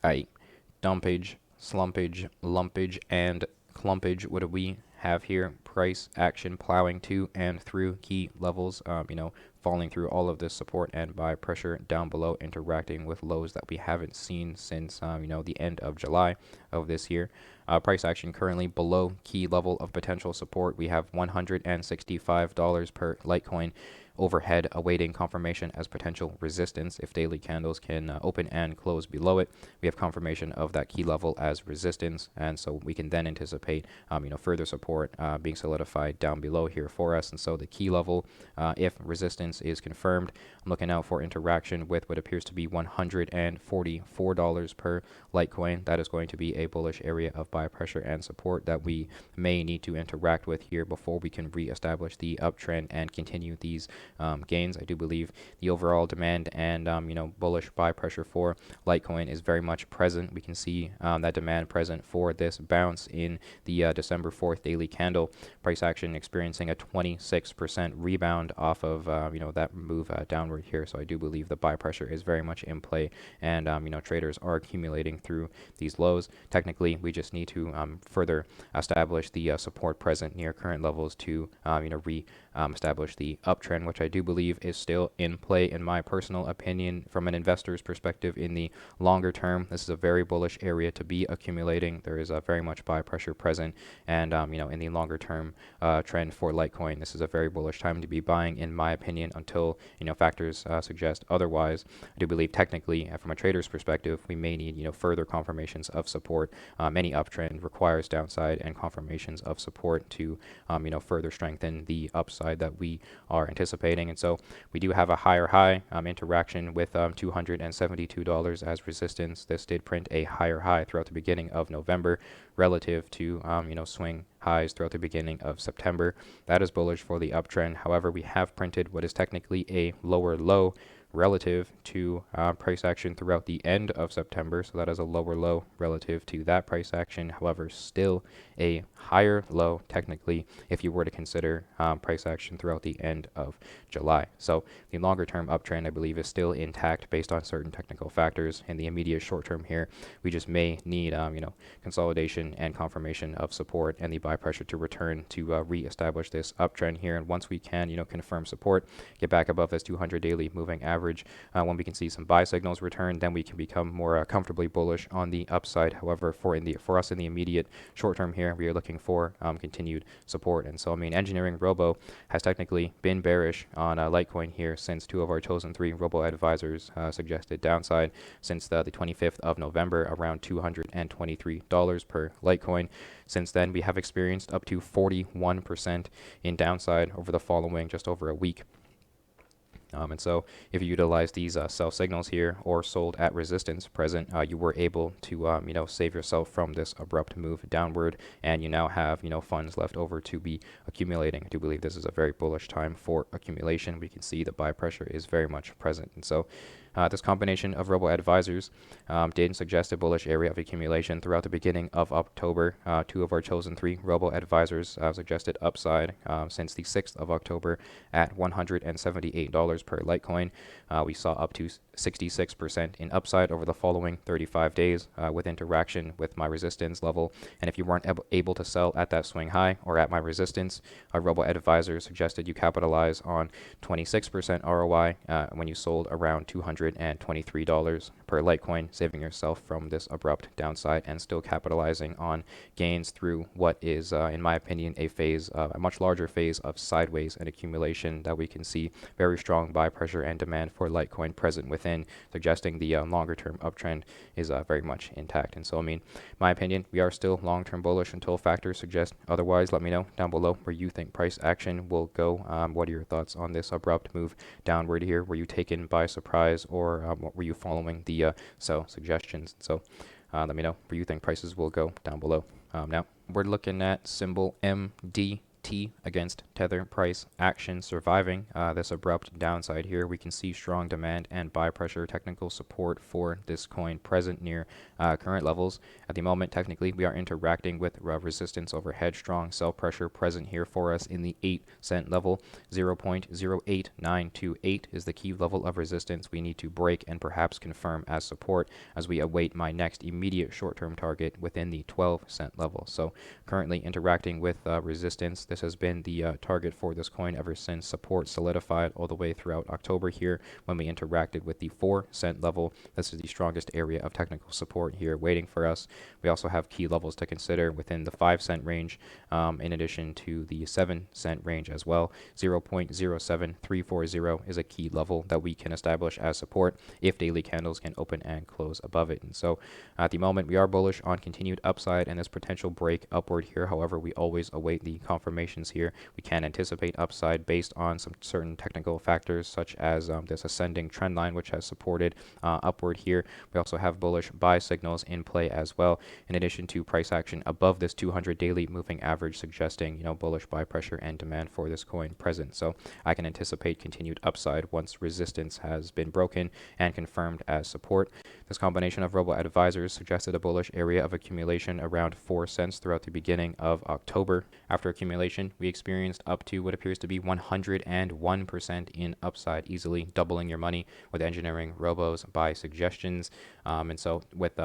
I dumpage, slumpage, lumpage, and clumpage. What do we have here? Price action plowing to and through key levels, falling through all of this support and buy pressure down below, interacting with lows that we haven't seen since, the end of July of this year. Price action currently below key level of potential support. We have $165 per Litecoin overhead awaiting confirmation as potential resistance. If daily candles can open and close below it, we have confirmation of that key level as resistance, and so we can then anticipate further support being solidified down below here for us. And so the key level, if resistance is confirmed, I'm looking out for interaction with what appears to be $144 per Litecoin. That is going to be a bullish area of buy pressure and support that we may need to interact with here before we can reestablish the uptrend and continue these gains. I do believe the overall demand and bullish buy pressure for Litecoin is very much present. We can see that demand present for this bounce in the December 4th daily candle. Price action experiencing a 26% rebound off of that move downward here. So I do believe the buy pressure is very much in play, and traders are accumulating through these lows. Technically, we just need to further establish the support present near current levels to establish the uptrend, which I do believe is still in play in my personal opinion. From an investor's perspective, in the longer term, this is a very bullish area to be accumulating. There is a very much buy pressure present, and in the longer term trend for Litecoin, this is a very bullish time to be buying, in my opinion, until factors suggest otherwise. I do believe technically, from a trader's perspective, we may need further confirmations of support. Any uptrend requires downside and confirmations of support to further strengthen the upside that we are anticipating. And so we do have a higher high interaction with $272 as resistance. This did print a higher high throughout the beginning of November relative to swing highs throughout the beginning of September. That is bullish for the uptrend. However, we have printed what is technically a lower low relative to price action throughout the end of September. So that is a lower low relative to that price action. However, still a higher low technically if you were to consider price action throughout the end of July. So the longer term uptrend, I believe, is still intact based on certain technical factors. In the immediate short term here, we just may need consolidation and confirmation of support and the buy pressure to return to reestablish this uptrend here. And once we can confirm support, get back above this 200 daily moving average, when we can see some buy signals return, then we can become more comfortably bullish on the upside. However, for us in the immediate short term here, we are looking for continued support. And so EngineeringRobo has technically been bearish on Litecoin here since two of our chosen three robo advisors suggested downside since the 25th of November, around $223 per Litecoin. Since then, we have experienced up to 41% in downside over the following just over a week. And so if you utilize these sell signals here or sold at resistance present, you were able to save yourself from this abrupt move downward, and you now have funds left over to be accumulating. I do believe this is a very bullish time for accumulation. We can see the buy pressure is very much present, and so this combination of robo advisors did suggest a bullish area of accumulation throughout the beginning of October. Two of our chosen three robo advisors suggested upside since the 6th of October at $178 per Litecoin. We saw up to 66% in upside over the following 35 days with interaction with my resistance level. And if you weren't able to sell at that swing high or at my resistance, our robo advisor suggested you capitalize on 26% ROI when you sold around $223 per Litecoin, saving yourself from this abrupt downside and still capitalizing on gains through what is, in my opinion, a much larger phase of sideways and accumulation that we can see very strong buy pressure and demand for Litecoin present within, suggesting the longer term uptrend is very much intact. And so, my opinion, we are still long-term bullish until factors suggest otherwise. Let me know down below where you think price action will go. What are your thoughts on this abrupt move downward here? Were you taken by surprise, or what were you following the sell suggestions? So let me know where you think prices will go down below. Now we're looking at symbol MD T against tether price action surviving this abrupt downside here. We can see strong demand and buy pressure technical support for this coin present near current levels. At the moment, technically, we are interacting with resistance overhead, strong sell pressure present here for us in the 8-cent level. 0.08928 is the key level of resistance we need to break and perhaps confirm as support as we await my next immediate short-term target within the 12-cent level. So currently interacting with resistance. This has been the target for this coin ever since support solidified all the way throughout October here when we interacted with the 4-cent level. This is the strongest area of technical support here waiting for us. We also have key levels to consider within the 5-cent range in addition to the 7-cent range as well. 0.07340 is a key level that we can establish as support if daily candles can open and close above it. And so at the moment, we are bullish on continued upside and this potential break upward here. However, we always await the confirmations here. We can anticipate upside based on some certain technical factors such as this ascending trend line which has supported upward here. We also have bullish buy signals in play as well, in addition to price action above this 200 daily moving average suggesting, bullish buy pressure and demand for this coin present. So I can anticipate continued upside once resistance has been broken and confirmed as support. This combination of Robo advisors suggested a bullish area of accumulation around 4 cents throughout the beginning of October. After accumulation, we experienced up to what appears to be 101% in upside, easily doubling your money with EngineeringRobo's buy suggestions. And so with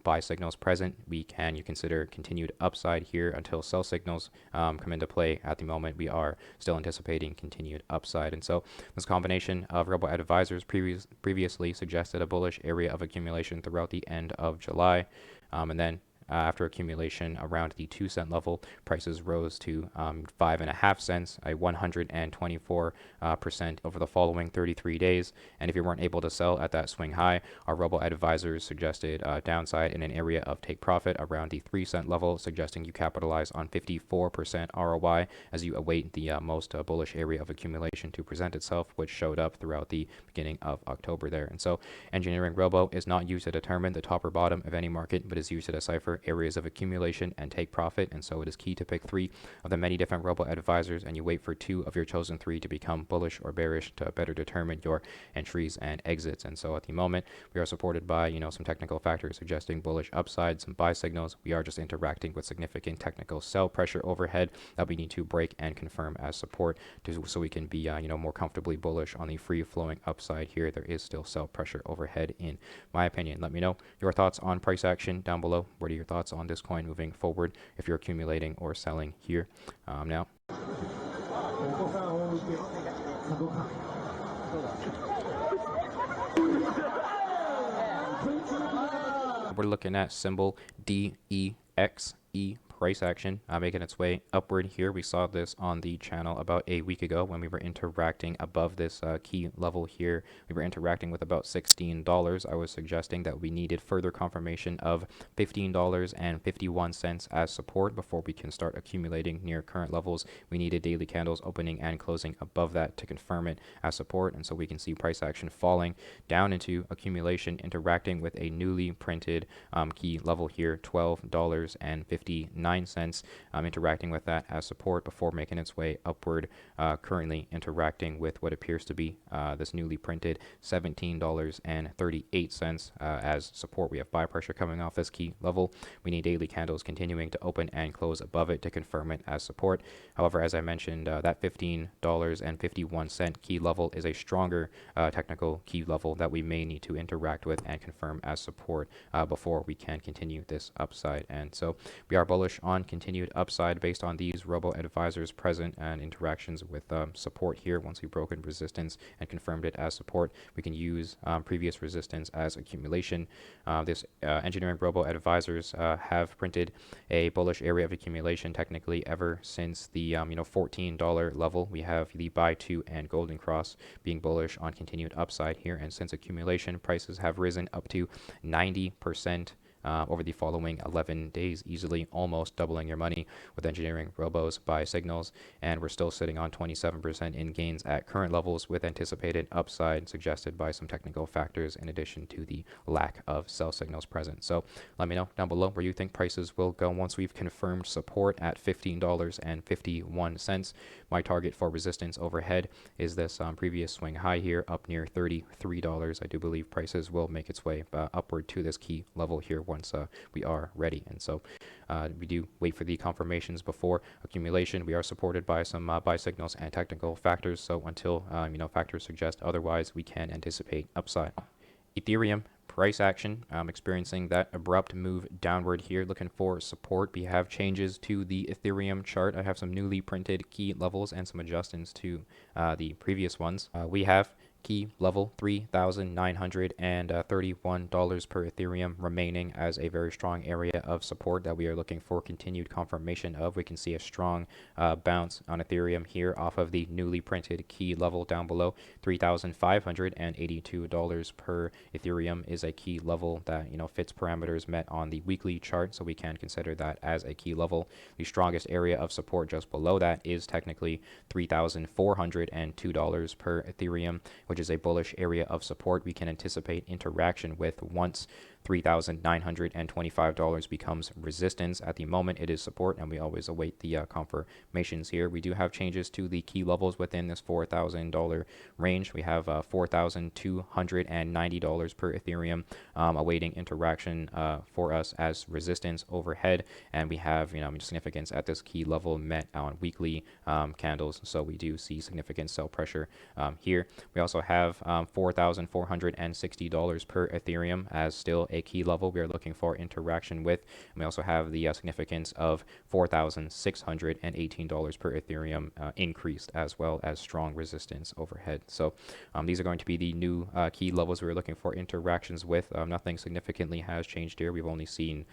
buy signals present, you consider continued upside here until sell signals come into play. At the moment, we are still anticipating continued upside. And so this combination of Robo advisors previously suggested a bullish area of accumulation throughout the end of July. And then after accumulation around the 2-cent level, prices rose to 5.5 cents, a 124% over the following 33 days. And if you weren't able to sell at that swing high, our Robo advisors suggested downside in an area of take profit around the 3-cent level, suggesting you capitalize on 54% ROI as you await the most bullish area of accumulation to present itself, which showed up throughout the beginning of October there. And so EngineeringRobo is not used to determine the top or bottom of any market, but is used to decipher areas of accumulation and take profit. And so it is key to pick 3 of the many different Robo advisors, and you wait for 2 of your chosen 3 to become bullish or bearish to better determine your entries and exits. And so at the moment, we are supported by some technical factors suggesting bullish upside, some buy signals. We are just interacting with significant technical sell pressure overhead that we need to break and confirm as support so we can be more comfortably bullish on the free flowing upside here. There is still sell pressure overhead in my opinion. Let me know your thoughts on price action down below. What are your thoughts on this coin moving forward if you're accumulating or selling here now? We're looking at symbol DEXE price action making its way upward here. We saw this on the channel about a week ago when we were interacting above this key level here. We were interacting with about $16. I was suggesting that we needed further confirmation of $15.51 as support before we can start accumulating near current levels. We needed daily candles opening and closing above that to confirm it as support, and so we can see price action falling down into accumulation, interacting with a newly printed key level here, $12.59. Interacting with that as support before making its way upward, currently interacting with what appears to be this newly printed $17.38 as support. We have buy pressure coming off this key level. We need daily candles continuing to open and close above it to confirm it as support. However, as I mentioned, that $15.51 key level is a stronger technical key level that we may need to interact with and confirm as support before we can continue this upside. And so we are bullish on continued upside based on these Robo advisors present and interactions with support here. Once we've broken resistance and confirmed it as support, we can use previous resistance as accumulation. This EngineeringRobo advisors have printed a bullish area of accumulation technically ever since the $14 level. We have the buy 2 and golden cross being bullish on continued upside here, and since accumulation, prices have risen up to 90% over the following 11 days, easily almost doubling your money with Engineering Robo's buy signals. And we're still sitting on 27% in gains at current levels, with anticipated upside suggested by some technical factors in addition to the lack of sell signals present. So let me know down below where you think prices will go once we've confirmed support at $15.51. My target for resistance overhead is this previous swing high here up near $33. I do believe prices will make its way upward to this key level here once we are ready. And so we do wait for the confirmations before accumulation. We are supported by some buy signals and technical factors. So until factors suggest otherwise, we can anticipate upside. Ethereum price action, experiencing that abrupt move downward here, looking for support. We have changes to the Ethereum chart. I have some newly printed key levels and some adjustments to the previous ones. We have key level $3,931 per Ethereum remaining as a very strong area of support that we are looking for continued confirmation of. We can see a strong bounce on Ethereum here off of the newly printed key level down below. $3,582 per Ethereum is a key level that fits parameters met on the weekly chart, so we can consider that as a key level. The strongest area of support just below that is technically $3,402 per Ethereum, which is a bullish area of support we can anticipate interaction with once $3,925 becomes resistance. At the moment, it is support, and we always await the confirmations here. We do have changes to the key levels within this $4,000 range. We have $4,290 per Ethereum awaiting interaction for us as resistance overhead, and we have significance at this key level met on weekly candles. So we do see significant sell pressure here. We also have $4,460 per Ethereum as still a key level we are looking for interaction with. And we also have the significance of $4,618 per Ethereum increased, as well as strong resistance overhead. So these are going to be the new key levels we're looking for interactions with. Nothing significantly has changed here. We've only seen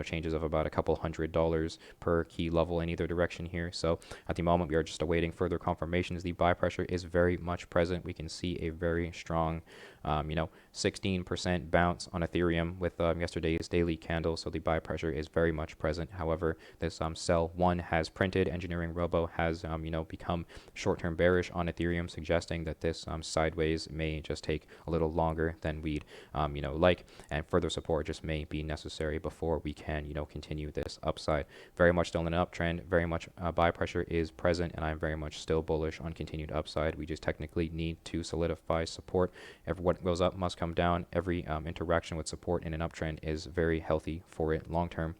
changes of about a couple $100 per key level in either direction here. So at the moment, we are just awaiting further confirmations. The buy pressure is very much present. We can see a very strong 16% bounce on Ethereum with yesterday's daily candle. So the buy pressure is very much present. However, this sell one has printed. EngineeringRobo has become short-term bearish on Ethereum, suggesting that this sideways may just take a little longer than we'd like, and further support just may be necessary before we can continue this upside. Very much still in an uptrend. Very much buy pressure is present, and I'm very much still bullish on continued upside. We just technically need to solidify support. What goes up must come down. Every interaction with support in an uptrend is very healthy for it long term.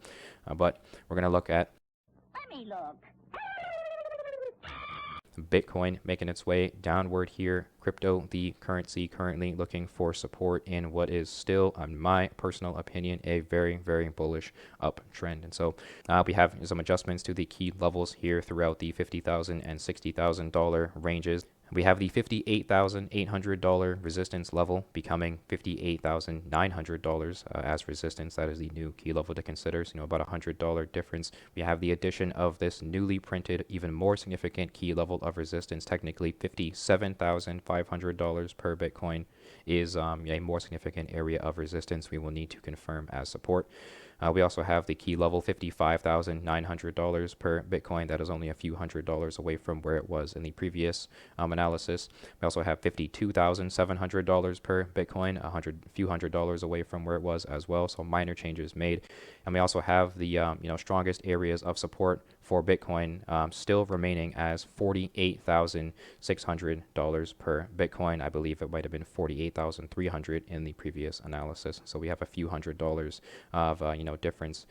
But we're going to look at Bitcoin making its way downward here. Crypto, the currency, currently looking for support in what is still, in my personal opinion, a very, very bullish uptrend. And so we have some adjustments to the key levels here throughout the $50,000 and $60,000 ranges. We have the $58,800 resistance level becoming $58,900 as resistance. That is the new key level to consider. So, about $100 difference. We have the addition of this newly printed, even more significant key level of resistance. Technically, $57,500 per Bitcoin is a more significant area of resistance we will need to confirm as support. We also have the key level $55,900 per Bitcoin. That is only a few $100 away from where it was in the previous analysis. We also have $52,700 per Bitcoin, a few $100 away from where it was as well. So minor changes made. And we also have the strongest areas of support for Bitcoin still remaining as $48,600 per Bitcoin. I believe it might have been $48,300 in the previous analysis. So we have a few $100 of difference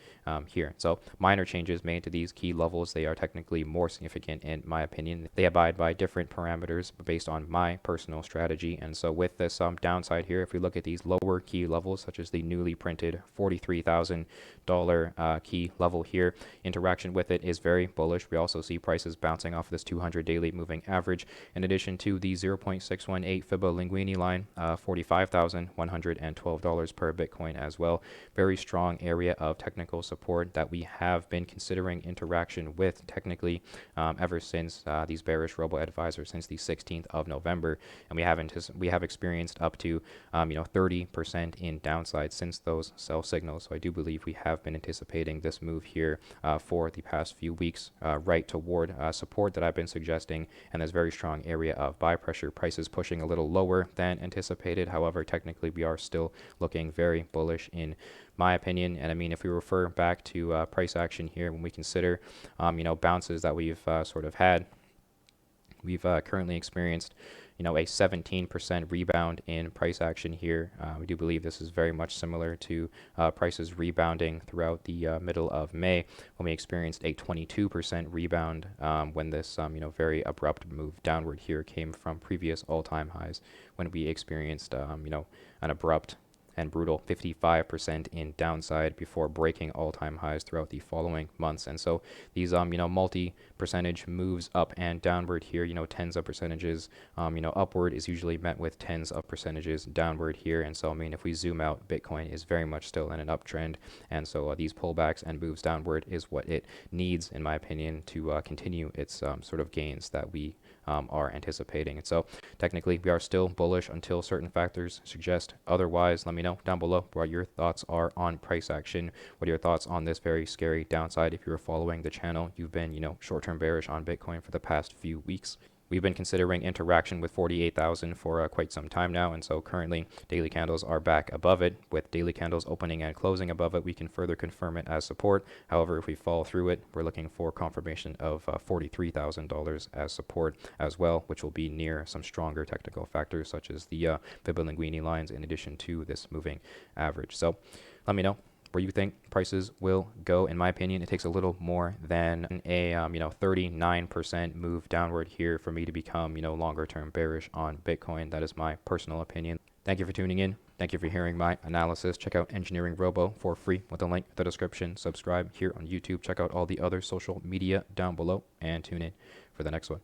here. So minor changes made to these key levels. They are technically more significant in my opinion. They abide by different parameters based on my personal strategy. And so with this downside here, if we look at these lower key levels, such as the newly printed $43,000 key level here, interaction with it is very bullish. We also see prices bouncing off this 200 daily moving average, in addition to the 0.618 Fibonacci line $45,112 per Bitcoin as well. Very strong area of technical support that we have been considering interaction with technically ever since these bearish robo advisors since the 16th of November, and we have experienced up to 30% in downside since those sell signals. So I do believe we have been anticipating this move here for the past few weeks, right toward support that I've been suggesting, and there's very strong area of buy pressure. Prices pushing a little lower than anticipated. However, technically we are still looking very bullish in my opinion. And I mean, if we refer back to price action here, when we consider bounces that we've sort of had, we've currently experienced a 17% rebound in price action here. We do believe this is very much similar to prices rebounding throughout the middle of May, when we experienced a 22% rebound when this very abrupt move downward here came from previous all-time highs, when we experienced an abrupt and brutal 55% in downside before breaking all-time highs throughout the following months. And so these multi-percentage moves up and downward here, tens of percentages upward is usually met with tens of percentages downward here. And so I mean, if we zoom out, Bitcoin is very much still in an uptrend, and so these pullbacks and moves downward is what it needs, in my opinion, to continue its sort of gains that we are anticipating. And so technically we are still bullish until certain factors suggest otherwise. Let me know down below what your thoughts are on price action. What are your thoughts on this very scary downside? If you're following the channel, you've been short-term bearish on Bitcoin for the past few weeks. We've been considering interaction with 48,000 for quite some time now, and so currently daily candles are back above it. With daily candles opening and closing above it, we can further confirm it as support. However, if we fall through it, we're looking for confirmation of $43,000 as support as well, which will be near some stronger technical factors such as the Fibonacci lines in addition to this moving average. So let me know where you think prices will go. In my opinion, it takes a little more than a 39% move downward here for me to become longer term bearish on Bitcoin. That is my personal opinion. Thank you for tuning in. Thank you for hearing my analysis. Check out EngineeringRobo for free with a link in the description. Subscribe here on YouTube. Check out all the other social media down below, and tune in for the next one.